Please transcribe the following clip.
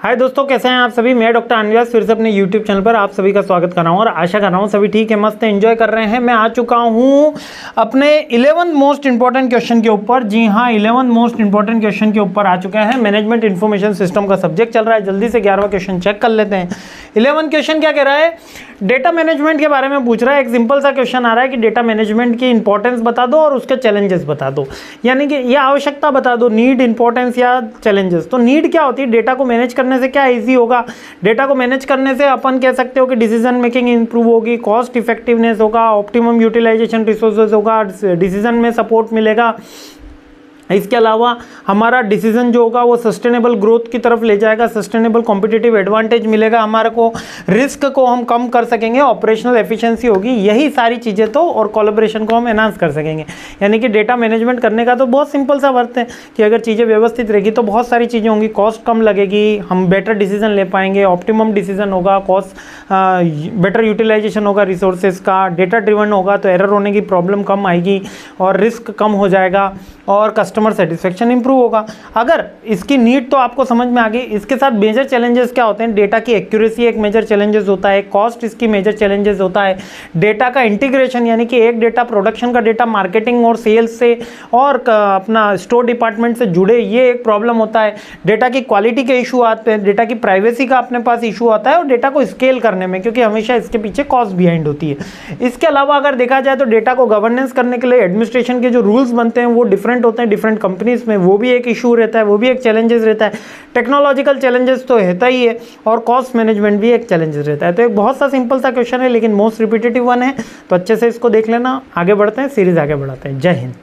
हाय दोस्तों, कैसे हैं आप सभी। मैं डॉक्टर अनव्यास फिर से अपने यूट्यूब चैनल पर आप सभी का स्वागत कर रहा हूं और आशा कर रहा हूं सभी ठीक है, मस्त एंजॉय कर रहे हैं। मैं आ चुका हूं अपने 11 मोस्ट इंपॉर्टेंट क्वेश्चन के ऊपर। जी हां, 11 मोस्ट इंपॉर्टेंट क्वेश्चन के ऊपर आ चुके हैं। मैनेजमेंट इन्फॉर्मेशन सिस्टम का सब्जेक्ट चल रहा है। जल्दी से 11वां क्वेश्चन चेक कर लेते हैं। 11 क्वेश्चन क्या कह रहा है, डेटा मैनेजमेंट के बारे में पूछ रहा है। एक सिंपल सा क्वेश्चन आ रहा है कि डेटा मैनेजमेंट की इंपॉर्टेंस बता दो और उसके चैलेंजेस बता दो, यानी कि ये आवश्यकता बता दो, नीड, इंपॉर्टेंस या चैलेंजेस। तो नीड क्या होती है, डेटा को मैनेज करने से क्या ईजी होगा। डेटा को मैनेज करने से अपन कह सकते हो कि डिसीजन मेकिंग इंप्रूव होगी, कॉस्ट इफेक्टिवनेस होगा, ऑप्टिमम यूटिलाइजेशन रिसोर्सेज होगा, डिसीजन में सपोर्ट मिलेगा। इसके अलावा हमारा डिसीजन जो होगा वो सस्टेनेबल ग्रोथ की तरफ ले जाएगा, सस्टेनेबल कॉम्पिटिटिव एडवांटेज मिलेगा हमारे को, रिस्क को हम कम कर सकेंगे, ऑपरेशनल एफिशिएंसी होगी, यही सारी चीज़ें तो, और कोलैबोरेशन को हम एनहांस कर सकेंगे। यानी कि डेटा मैनेजमेंट करने का तो बहुत सिंपल सा वर्त है कि अगर चीज़ें व्यवस्थित रहेगी तो बहुत सारी चीज़ें होंगी, कॉस्ट कम लगेगी, हम बेटर डिसीजन ले पाएंगे, ऑप्टिमम डिसीजन होगा, कॉस्ट बेटर यूटिलाइजेशन होगा रिसोर्सेज का, डेटा ड्रिवन होगा तो एरर होने की प्रॉब्लम कम आएगी और रिस्क कम हो जाएगा और कस्टमर सेटिस्फेक्शन इंप्रूव होगा। अगर इसकी नीड तो आपको समझ में आ गई। इसके साथ मेजर चैलेंजेस क्या होते हैं, डेटा की एक्यूरेसी एक मेजर चैलेंजेस होता है, कॉस्ट इसकी मेजर चैलेंजेस होता है, डेटा का इंटीग्रेशन यानी कि एक डेटा प्रोडक्शन का डेटा मार्केटिंग और सेल्स से और अपना स्टोर डिपार्टमेंट से जुड़े, ये एक प्रॉब्लम होता है। डेटा की क्वालिटी के इशू आते हैं, डेटा की प्राइवेसी का अपने पास इशू आता है और डेटा को स्केल करने में, क्योंकि हमेशा इसके पीछे कॉस्ट बिहाइंड होती है। इसके अलावा अगर देखा जाए तो डेटा को गवर्नेंस करने के लिए एडमिनिस्ट्रेशन के जो रूल्स बनते हैं वो डिफरेंट होते हैं डिफरेंट कंपनीज में, वो भी एक इशू रहता है, वो भी एक चैलेंजेस रहता है। टेक्नोलॉजिकल चैलेंजेस तो रहता ही है और कॉस्ट मैनेजमेंट भी एक चैलेंजेस रहता है। तो एक बहुत सा सिंपल सा क्वेश्चन है लेकिन मोस्ट रिपीटेटिव वन है, तो अच्छे से इसको देख लेना। आगे बढ़ते हैं, सीरीज आगे बढ़ाते हैं। जय हिंद।